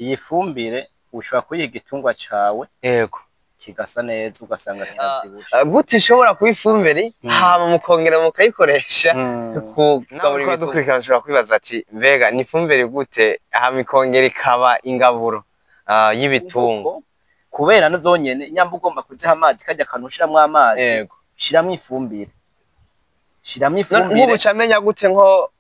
iyi fumbire ushobora kuyiha igitungwa cawe yego kigasa neza ugasanga kiravyibushe. gute ishobora kuba ifumbire hama mukongera mukayikoresha Nawe dukurikirana ushobora kwibaza ati mbega ni ifumbire gute hama ikongera ikaba ingaburo y'ibitungwa kubera nazo nyene nyamba ugomba kuziha amazi kajya akantu ushiramwo amazi yego shiramwo ifumbire nk'ubu camenya gute nko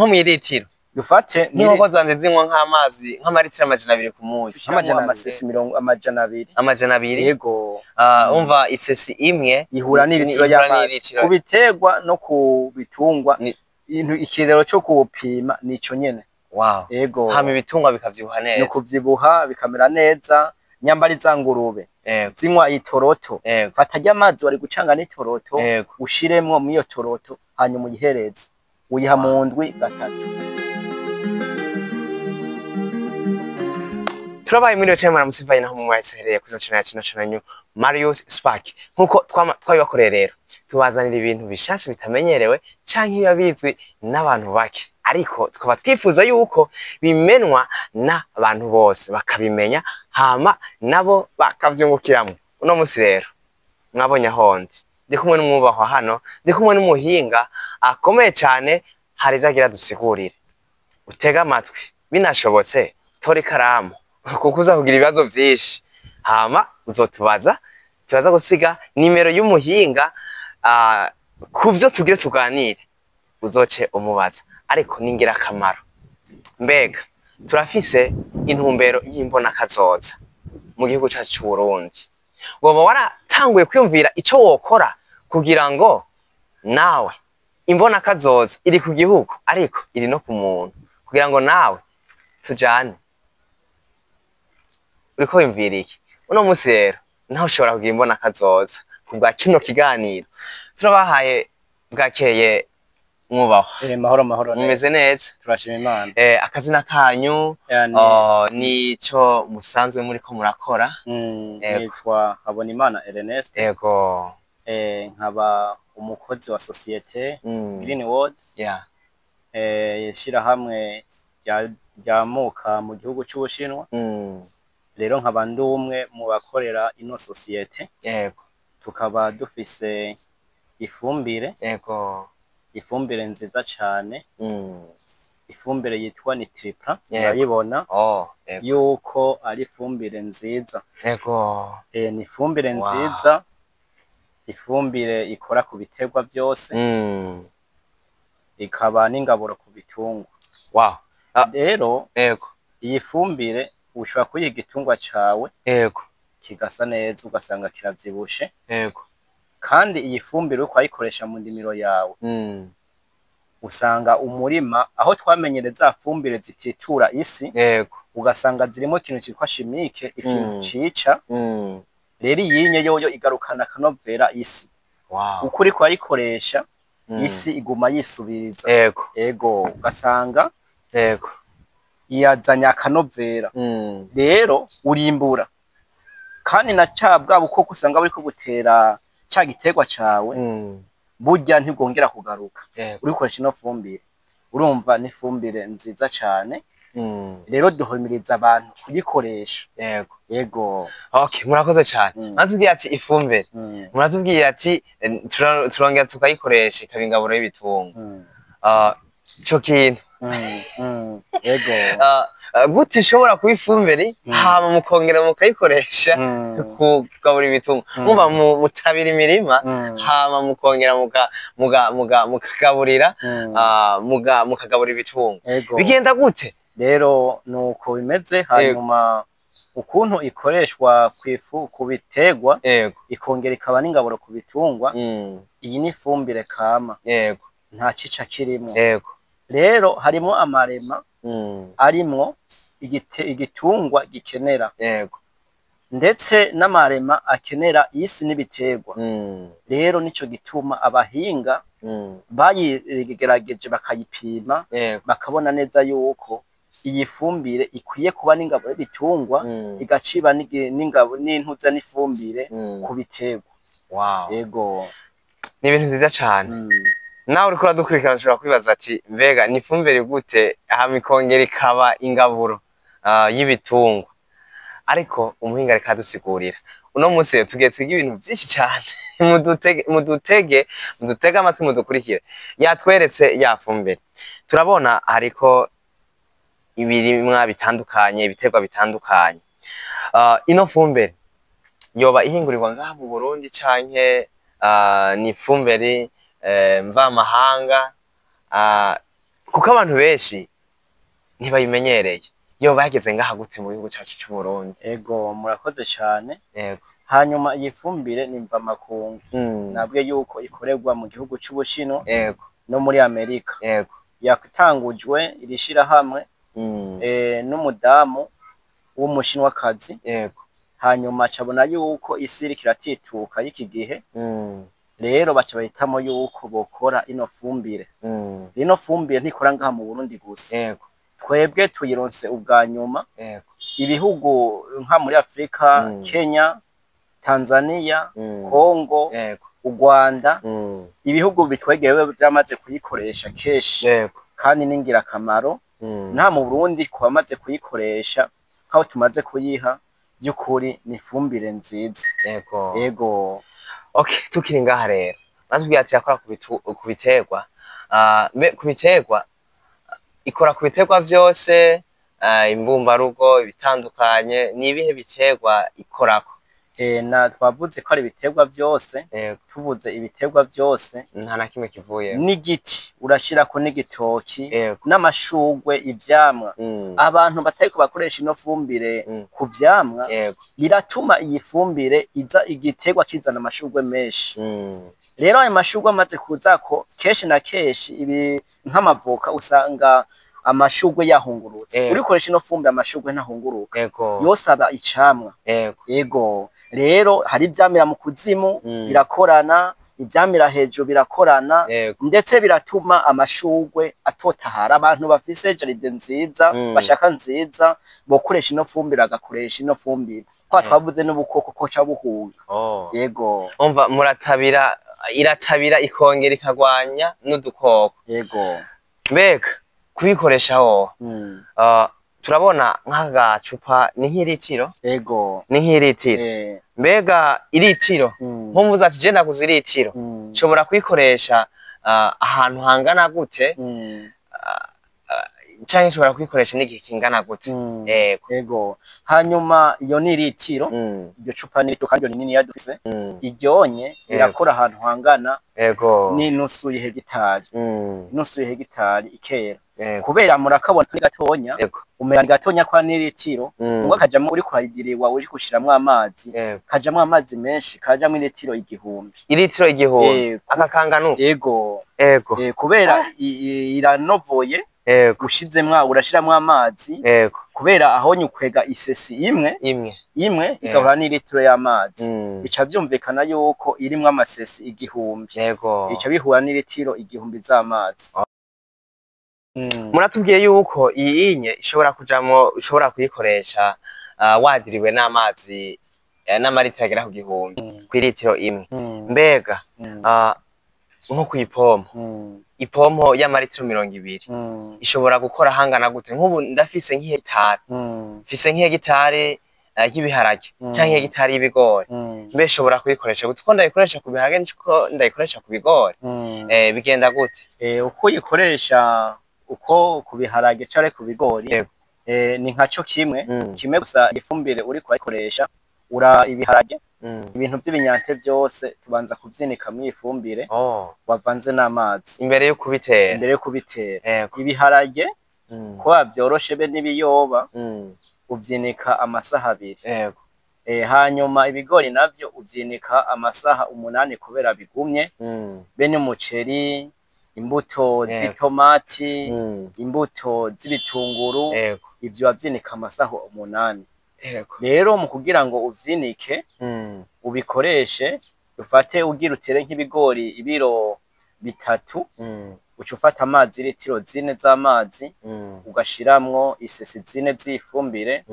mw'iritiro dufate n'inkoko zanje zinywa nk'amazi nk'amaritiro 200 ku munsi amasesi 200 yego umva isesi imwe ihura n'ilitiro y'amazi ku biterwa no ku bitungwa ikirero cyo kuwupima nico nyene. Wow. Yego hama ibitungwa bikavyibuha neza no kuvyibuha bikamera neza nyambari zangurube zinywa itoroto fata ry'amazi wari gucanga n'itoroto ushiremwo mu iyo toroto hanyuma uyihereze uyiha mu ndwi 3. turabaye muri cyo mara musivanye naho mu mwayisereye kuri channel yacu national Marius Spark nkuko twabibakoreye rero tubazanira ibintu bishasha bitamenyerewe canke yabizwi n'abantu bake ariko tukaba twifuza yuko bimenwa n'abantu bose bakabimenya hama nabo bakavyungukiramo. Uno musi rero mwabonye ahondi ndi kumwe n'umwubahwa hano ndi kumwe n'umuhinga akomeye cyane harizagira dusigurire utega amatwi binashobotse tori karamu kuko uzakugira ibibazo vyinshi hama uzotubaza tubaza gusiga nimero y'umuhinga kuvyo tugire tuganire uzoce umubaza ariko ningira akamaro. Mbega turafise intumbero y'imbona kazoza mu gihugu cyacu cy'u Burundi woba waratanguye kwiyumvira ico wokora kugira ngo nawe imbona kazoza iri ku gihugu ariko iri no ku muntu kugira ngo nawe tujane uriko wimvira iki uno musi rero naho ushobora kugira imbona kazoza kubwa kino kiganiro turabahaye bwakeye mwubahwa mahoro mumeze neza turashima Imana. Akazina kanyu nico musanzwe muri ko murakora? Nitwa Habonimana Ernest. Yego nkaba umukozi wa societe Green World yashira hamwe ryamuka mu gihugu cy'Ubushinwa. Rero nkaba ndumwe mu bakorera ino societe. Yego tukaba dufise ifumbire ifumbire nziza cyane ifumbire yitwa Nitripra urayibona yuko ari ifumbire nziza. Ni ifumbire nziza ifumbire ikora ku biterwa byose ikaba n'ingaburo ku bitungwa. Rero iyi fumbire ushobora kuyiha igitungwa cawe kigasa neza ugasanga kiravyibushe kandi iyi fumbire uko ayikoresha mu ndimiro yawe usanga umurima aho twamenyereza fumbire zititura isi ugasanga zirimo ikintu cyitwa chimique ikintu cica. Rero yinye yoyo igarukana kanovera isi uko uri kwayikoresha isi iguma yisubiriza ugasanga iyazanya kanovera rero urimbura kandi na cabwa uko kusanga buri ko gutera cya giterwa cawe burya ntibwongera kugaruka urikoresha ino fumbire. Urumva ni fumbire nziza cyane rero duhumiriza abantu kuyikoresha. Yego murakoze cyane. Mwazubwiye ati ifumbire murazubwiye ati turongera tukayikoresha ikabingaburo y'ibitungwa ico kintu yego gute ishobora kuba ifumbire hama mukongera mukayikoresha kugabura ibitungwa muba mutabira imirima hama mukongera mukagaburira mukagabura ibitungwa bigenda gute? Rero nuko bimeze. Hanyuma ukuntu ikoreshwa ku biterwa ikongera ikaba n'ingaburo ku bitungwa. Iyi ni ifumbire kama nta cica kirimo. Rero harimo amarema arimwo igitungwa gikenera ndetse n'amarema akenera isi n'ibiterwa. Rero nico gituma abahinga bayigerageje bakayipima bakabona neza yuko iyi fumbire ikwiye kuba n'ingaburo y'ibitungwa igaciba n'ingabo n'intuza n'ifumbire ku biterwa. Yego ni ibintu byiza cyane. Nawe uriko uradukurikirana ushobora kwibaza ati mbega ni ifumbire gute hama ikongera ikaba ingaburo y'ibitungwa ariko umuhinga reka dusigurira uno munsi tugiye twiga ibintu byinshi cyane mudutege amatwi mudukurikire yatweretse yafumbire turabona ariko ibirimwa bitandukanye ibiterwa bitandukanye ino fumbire yoba ihingurirwa ngaha mu Burundi canke ni fumbire mvamahanga kuko abantu benshi ntibayimenyereye yoba yageze ngaha gute mu gihugu cyacu cy'u Burundi ego murakoze cyane yego hanyuma iyi fumbire ni mvamakungu nabwiye yuko ikorerwa mu gihugu cy'Ubushinwa yego no muri Amerika yego yatangujwe irishira hamwe n'umudamu w'umushinwakazi yego hanyuma cabona yuko isi iriko iratituka y'iki gihe rero baca bahitamo yuko bokora ino fumbire ino fumbire ntikora ngaha mu Burundi gusa yego twebwe tuyironse ubwa nyuma yego ibihugu nka muri Afrika Kenya Tanzania Kongo yego u Rwanda ibihugu bitwegewe byamaze kuyikoresha keshi yego kandi ningira kamaro nta mu Burundi kwamaze kuyikoresha aho tumaze kuyiha by'ukuri ni fumbire nziza yego yego okay tukiri ngaha rero bazubwiye ati yakora ku biterwa ku biterwa ikora ku biterwa byose imbumbarugo ibitandukanye ni ibihe biterwa ikorako na twavuze ko ari ibiterwa byose tuvuze ibiterwa byose nta na kimwe kivuye n'igiti urashirako n'igitoki n'amashugwe ivyamwa abantu batari ko bakoresha ino fumbire ku vyamwa biratuma iyi fumbire iza igiterwa kizana amashugwe menshi rero ayo mashugwe amaze kuzako keshi na keshi ibi nk'amavoka usanga amashugwe yahungurutse urikoresha ino fumbire amashugwe ntahunguruka yose aba icamwa yego rero hari ivyamira mu kuzimu birakorana ivyamira hejuru birakorana ndetse biratuma amashugwe atotahara abantu bafise jaride nziza bashaka nziza bokoresha ino fumbire agakoresha ino fumbire kwa twavuze n'ubukoko ko ca buhunga yego umva muratabira iratabira ikongera ikagwanya n'udukoko yego mbega kubikoresha ho turabona nk'agacupa ni nk'iritiro yego ni nk'iritiro mbega iritiro nk'umuza ati je ndaguze iritiro nshobora kuyikoresha ahantu hangana gute canke nshobora kuyikoresha n'igihe kingana gute yego hanyuma iyo ni iritiro iryo cupa ni kandi rinini yadufise iryonye irakora ahantu hangana ni nusu y'hegitari nusu y'hegitari ikera kubera murakabona ni gatonya umera gatonya kwa n'iritiro ngo akajamo uri kuhagiriwa uri kushiramwe amazi kajamwe amazi menshi kajamwe iritiro igihumbi akakangano yego kubera iranovoye ushizemwa urashiramwe amazi kubera aho nyukwega isesi imwe igahura n'iritiro y'amazi bica vyumvikana yuko irimwe amasesi igihumbi bica bihura n'iritiro igihumbi z'amazi muratubwiye yuko iyi inye ishobora kujamo ushobora kuyikoresha wadiriwe n'amazi n'amaritiro agera ku gihumbi kw'iritiro imwe mbega nko kw'ipompo ipompo y'amaritiro 200 ishobora gukora hangana gute nk'ubu ndafise nk'ihegitari mfise nk'ihegitari y'ibiharage canke ihegitari y'ibigori mbe shobora kuyikoresha gute ko ndayikoresha ku biharage niko ndayikoresha ku bigori bigenda gute uko uyikoresha uko ku biharage canke ku bigori ni nkaco kimwe gusa ifumbire uri kuyikoresha ura ibiharage ibintu by'ibinyante byose tubanza kuvyinika mu ifumbire wavanze n'amazi imbere yo kubitera ibiharage ko byoroshe be n'ibiyoba uvyinika amasaha 2 hanyuma ibigori navyo uvyinika amasaha 8 kubera bigumye be n'umuceri imbuto z'itomati imbuto z'ibitunguru ivyo bavyinika amasaha 8 rero mu kugira ngo uvyinike ubikoreshe ufate ugira utere nk'ibigori ibiro 3 uca ufata amazi litiro 4 z'amazi ugashiramwo isesi 4 z'ifumbire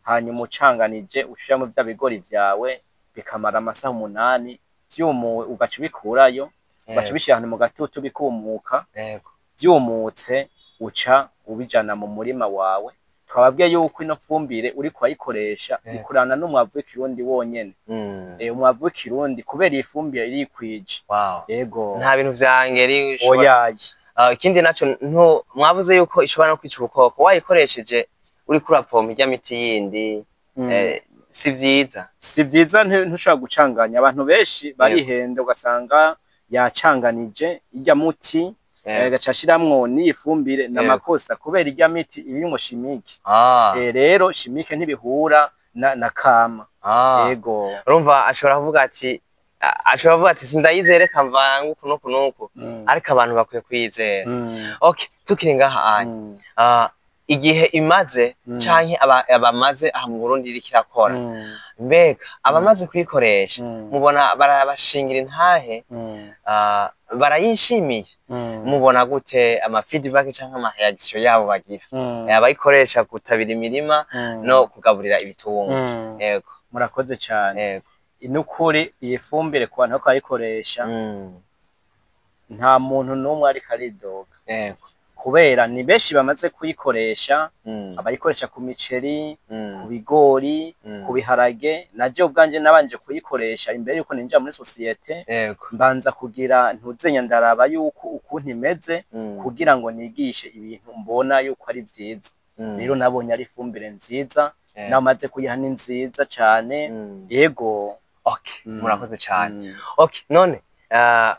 hanyuma ucanganije ushiramo bya bigori vyawe bikamara amasaha 8 vyumuwe ugaca ubikurayo ugaca ubishira mu gatutu bikumuka vyumutse uca ubijana mu murima wawe twababwiye yuko ino fumbire uri kwayikoresha ikurana n'umwavu w'ikirundi wonyene. Umwavu w'ikirundi kubera iyi fumbire irikwije. Yego. Nta bintu vya ngeri oyaye. Ikindi naco mwavuze yuko ishobora no kwica ubukoko wayikoresheje uri kurapompa irya miti yindi si vyiza ntushobora gucanganya. Abantu benshi barihenda ugasanga yacanganije irya muti gacashiramwo n'ifumbire n'amakosa kubera irya miti irimwo chimique. Rero chimique ntibihura na kama. Yego. Urumva ashobora kuvuga ati sindayizere kamvanga uku nuku ariko abantu bakwiye kwizera. Okay, tukiri ngaha igihe imaze canke abamaze aha mu Burundi rikirakora mbega abamaze kuyikoresha mubona barabashingira intahe barayishimiye mubona gute ama feedback canke ama reaction yabo bagira abayikoresha gutabira imirima no kugaburira ibitungwa. Yego, murakoze cyane. Inukuri iyi fumbire ku bantu bakayikoresha nta muntu n'umwe ari karidoga. Yego, kubera ni benshi bamaze kuyikoresha, abayikoresha ku miceri, ku bigori, ku biharage. Naje ubwanje nabanje kuyikoresha imbere yuko ninjira muri societe, mbanza kugira ntuzenya ndaraba yuko ukuntu imeze kugira ngo nigishe ibintu mbona yuko ari vyiza. Rero nabonye ari fumbire nziza, namaze kuyiha ni nziza cyane. Yego. Okay, murakoze cyane. Okay, none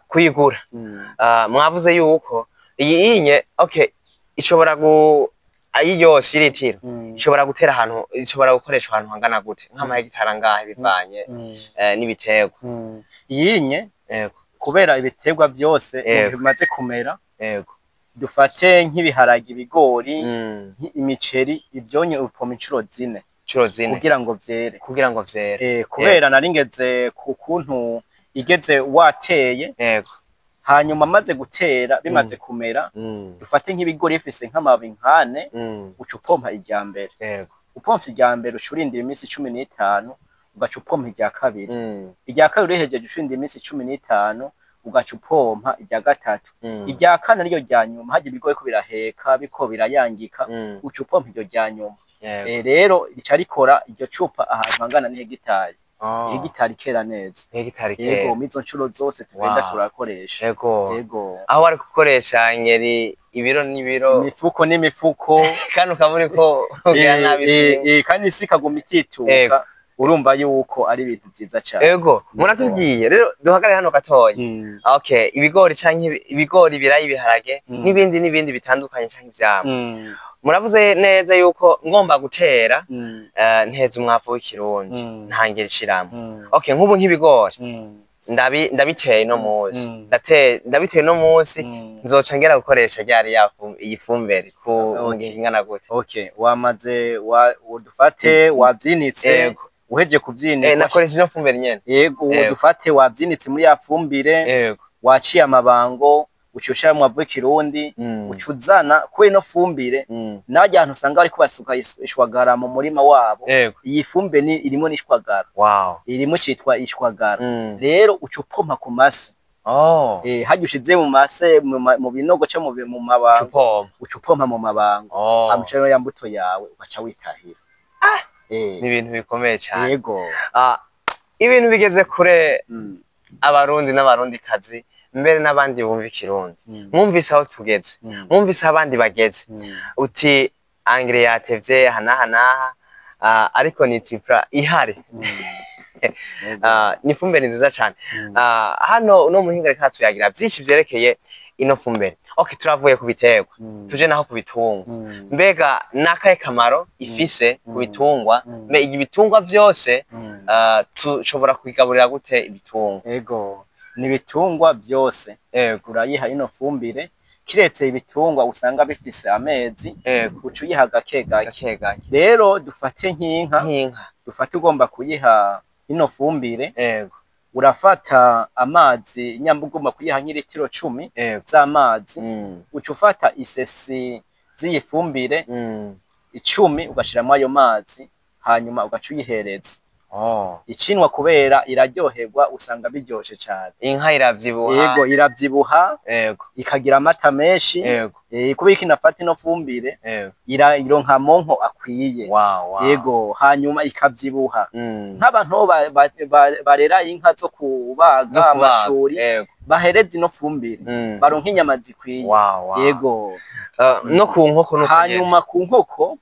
kuyigura mwavuze yuko iyi okay ishobora yose iritiro ishobora gutera ahantu, ishobora gukoresha ahantu hangana gute nk'amahegitari ngahe bivanye n'ibiterwa. Iyi kubera ibiterwa byose bimaze kumera, dufate nk'ibiharage, ibigori, imiceri, ivyonye upoma incuro 4 kugira ngo vyere. Kubera naringeze ku kuntu igeze wateye, hanyuma maze gutera bimaze kumera, dufate nk'ibigori ifise nk'amababi nkane, ucupompa irya mbere. Upompa irya mbere ucurindira iminsi 15, ugacupompa irya kabiri. Irya kabiri urehejeje ucurindira iminsi 15, ugacupompa irya gatatu. Irya kane ryo rya nyuma haje ibigori ko biraheka biko birayangika, ucupompa iryo rya nyuma. Rero rica rikora iryo cupa ahantu hangana n'hegitari. Hegitari kera neza. Yego, mizo ncuro zose tugenda turakoresha. Yego. Aho wari gukoresha ngeri ibiro n'ibiro, imifuko n'imifuko, kandi ukaburi ko ugira nabi. Kandi sikaguma itituka. Urumva yuko ari ibintu byiza cyane. Yego, muratubwiye rero duhagare hano gatoya. Okay, ibigori canke ibigori birayi biharage n'ibindi bitandukanye canke ivyamwa. Muravuze neza yuko ngomba gutera nteze umwavu w'ikirundi ntangire ishiramo. Okay, nk'ubu nk'ibigori ndabiteye no munsi, ndabiteye no munsi, nzoca ngera gukoresha ryari iyi fumbire ku ngingana gute? Okay, wamaze dufate wavyinitse, uheje kuvyinika nakoresha ino fumbire nyene. Yego, dufate wavyinitse muri ya fumbire, waciye amabango, ucushira mu mwavu w'ikirundi, ucuzana kuri ino fumbire. Najya ahantu usanga bari kubasuka ishwagara mu murima wabo. Iyi fumbire irimo n'ishwagara. Irimo citwa ishwagara. Rero ucupompa ku mase. Haje ushize mu mase mu binogo cyo mu mabango, ucupompa mu mabango, amucero ya mbuto yawe ugaca witahira. Ni ibintu bikomeye cyane. Yego. Ibintu bigeze kure abarundi n'abarundi kazi mbere n'abandi bumva ikirundi. Mwumvise aho tugeze, mwumvise abandi bageze. Uti angre yatevye hanaha ariko ni tifra ihari. Ni fumbire nziza cyane. Hano no muhinga reka tuyagira byinshi vyerekeye ino fumbire. Okay, turavuye ku biterwa, tuje naho ku bitungwa. Mbega nakaye kamaro ifise ku bitungwa? Ibitungwa vyose tushobora kubigaburira gute ibitungwa? Ego, ni bitungwa byose urayiha ino fumbire, kiretse ibitungwa usanga bifise amezi, ucuyiha gake gake. Rero dufate nk'inka, dufate ugomba kuyiha ino fumbire, urafata amazi nyambugomba kuyiha nk'ilitiro 10 z'amazi, ucufata isesi z'iyifumbire 10 ugashiramo ayo mazi, hanyuma ugacuyihereza. icinwa kubera iraryoherwa usanga biryoshe cyane. Inka iravyibuha. Yego iravyibuha. Yego. Ikagira amata menshi. Yego. Kubera inafata ino fumbire. Yego. Ironka monko akwiye. Yego hanyuma ikavyibuha. Nk'abantu barera inka zo kubaga amashuri bahereza ino fumbire baronka inyama zikwiye. Yego. No ku nkoko no hanyuma ku nkoko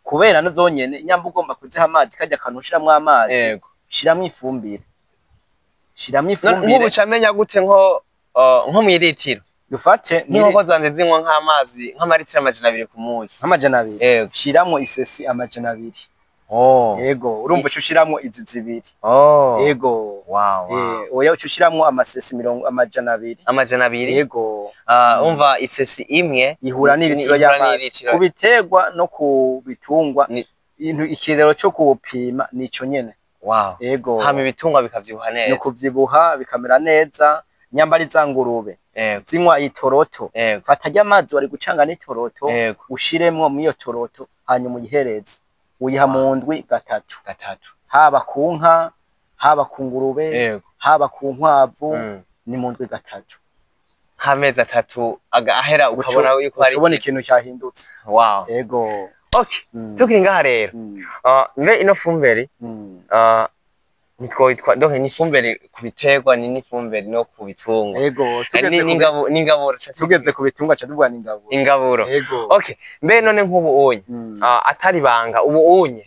kubera nazo nyene nyamba ugomba kuziha amazi kajya kanushiramwo amazi shiramwo ifumbire. Nk'ubu camenya gute nko mwiritiro dufate nk'uko zanje zinywa nk'amazi nk'amaritiro 200 ku munsi. 200 shiramwo isesi 200. Yego urumva ushiramwo izi zibiri. Yego oya ushiramwo amasesi 200. 200. Yego umva isesi imwe ihura n'ilitiro y'amazi kubiterwa no kubitungwa. Ikirero cyo kuwupima nico nyene. Yego hama ibitungwa bikavyibuha neza. No kuvyibuha bikamera neza. Nyambari za ngurube zinywa itoroto. Fata ry'amazi wari gucanga n'itoroto ushiremwo mu iyo toroto hanyuma uyihereze uyiha mu ndwi gatatu. Haba ku nka haba ku ngurube haba ku nkwavu ni mu ndwi gatatu. Hamezi 3 agahera ukabona yuko hari ubona ikintu cyahindutse. Yego. Tukiri ngaha rero nge ino fumbire niko donc ni fumbire kubiterwa ni ifumbire no kubitungwa. Yego n'ingaburo tugeze kubitungwa cha dubwa ingaburo. Mbe none nk'ubu unye atari banga ubu unye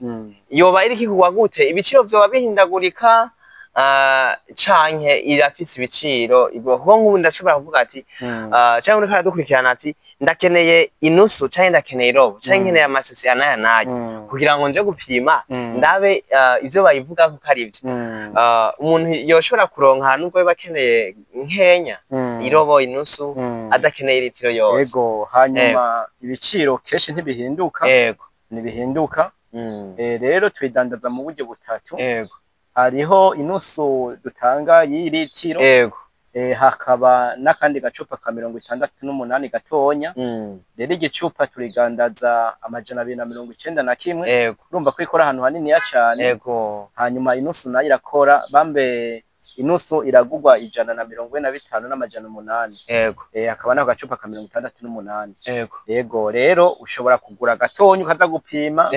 yoba iri kigwa gute ibiciro vyo bihindagurika canke irafise ibiciro kuko nk'ubu ndashobora kuvuga ati canke uri karadukurikirana ati ndakeneye inusu canke ndakeneye irobo canke nkeneye amasesi anaya nayo kugira ngo nje gupima ndabe ivyo bayivuga ko ari byo. Umuntu yoshobora kuronka nubwo bakeneye nkenya irobo inusu adakeneye litiro yose. Yego hanyuma ibiciro keshi ntibihinduka. Nibihinduka. Rero twidandaza mu buryo butatu. Hariho inusu dutanga y'ilitiro. Hakaba nakandi gacupa ka 68 gatonya. Rero igicupa turigandaza 291. Urumva ko ikora ahantu hanini ya cyane. Hanyuma inusu nayo irakora bambe inusu iragugwa 145 n'amajana 8. Hakaba nako gacupa ka 68. Yego rero ushobora kugura gatonya ukaza gupima.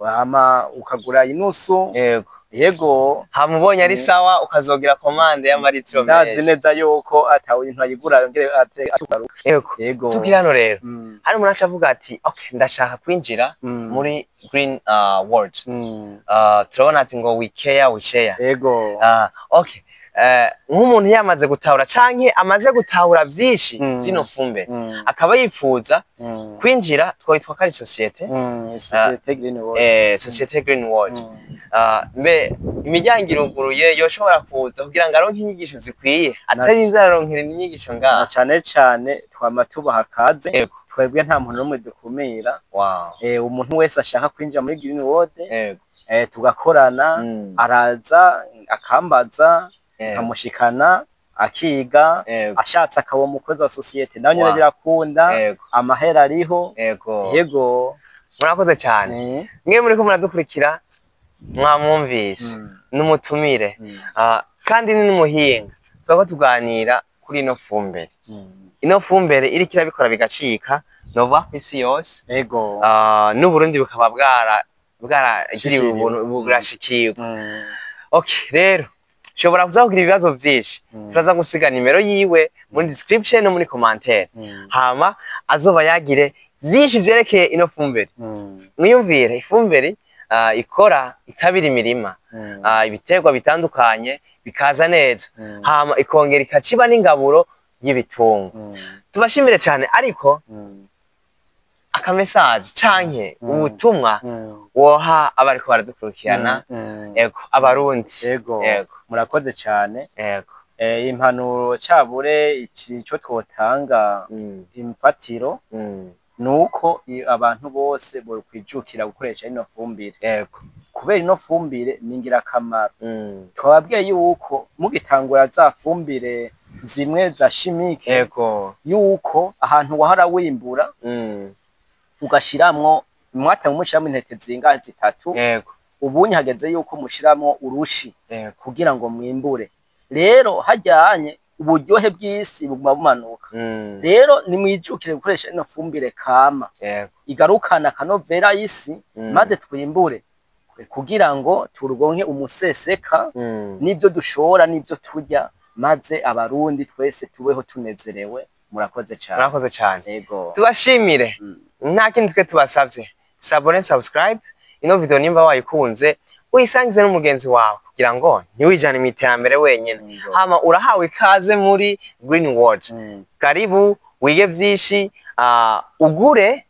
Hama ukagura inusu. Yego hamubonye ari sawa ukazogira commande y'amaritiro menshi. Ndazi neza yuko atawe intu ayigura yongere atugaruka. Yego tukiri hano rero hari umuntu acavuga ati ndashaka kwinjira muri green world. Turabona ati ngo we care we share. Yego nk'umuntu yamaze gutahura canke amaze gutahura vyinshi zino fumbe akaba yifuza kwinjira twitwa kari societe Green World. Societe Green World. Mbe imiryango iruguruye yoshobora kuza kugira ngo aronke inyigisho zikwiye atari nzaronkera inyigisho ngaha cyane twama tubaha kaze. Twebwe nta muntu n'umwe dukumira. Umuntu wese ashaka kwinjira muri Green World tugakorana araza akambaza nkamushikana akiga ashatse akaba umukozi wa societe nawe nyine birakunda amahera ariho. Yego murakoze cyane mwe muri ko muradukurikira mwamwumvise n'umutumire kandi ni n'umuhinga twako tuganira kuri ino fumbire. Ino fumbire iri kirabikora bigacika nova kwisi yose. N'u Burundi bukaba bwaragiriwe ubuntu bugashikirwa. Rero shobora kuzagira ibibazo byinshi turaza gusiga nimero yiwe muri description no muri commentaire hama azoba yagire byinshi vyerekeye ino fumbire. Mwiyumvire ifumbire ikora itabira imirima ibiterwa bitandukanye bikaza neza hama ikongera ikaciba n'ingaburo y'ibitungwa. Tubashimire cyane ariko akamesaje canke ubutumwa woha abariko baradukurikirana abarundi. Yego murakoze cyane. Impanuro cyabure ico twotanga imfatiro nuko abantu bose bari kwijukira gukoresha ino fumbire. Kubera ino fumbire ni ngirakamaro. Twababwiye yuko mugitangura za fumbire zimwe za chimique yuko ahantu wahara wimbura ugashiramwo mwata mumushiramwo intete zingahe zitatu ubunye hageze yuko mushiramo urushi kugira ngo mwimbure rero hajyanye uburyohe bw'isi buguma bumanuka rero nimwijukire gukoresha ino fumbire kama igarukana akanovera y'isi maze twimbure kugira ngo turugonke umuseseka n'ivyo dushora n'ivyo turya maze abarundi twese tubeho tunezerewe murakoze cyane yego tubashimire nta kindi twe tubasavye sabone subscribe ino video nimba wayikunze uyisangize n'umugenzi wawe kugira ngo ntiwijane mu iterambere wenyene hama urahawe ikaze muri Green World karibu wige vyinshi ugure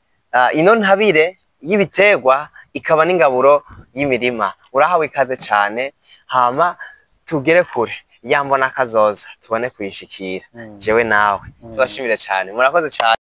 ino ntabire y'ibiterwa ikaba n'ingaburo y'imirima urahawe ikaze cyane hama tugere kure yambona kazoza tubone kuyishikira jewe nawe tubashimire cyane murakoze cyane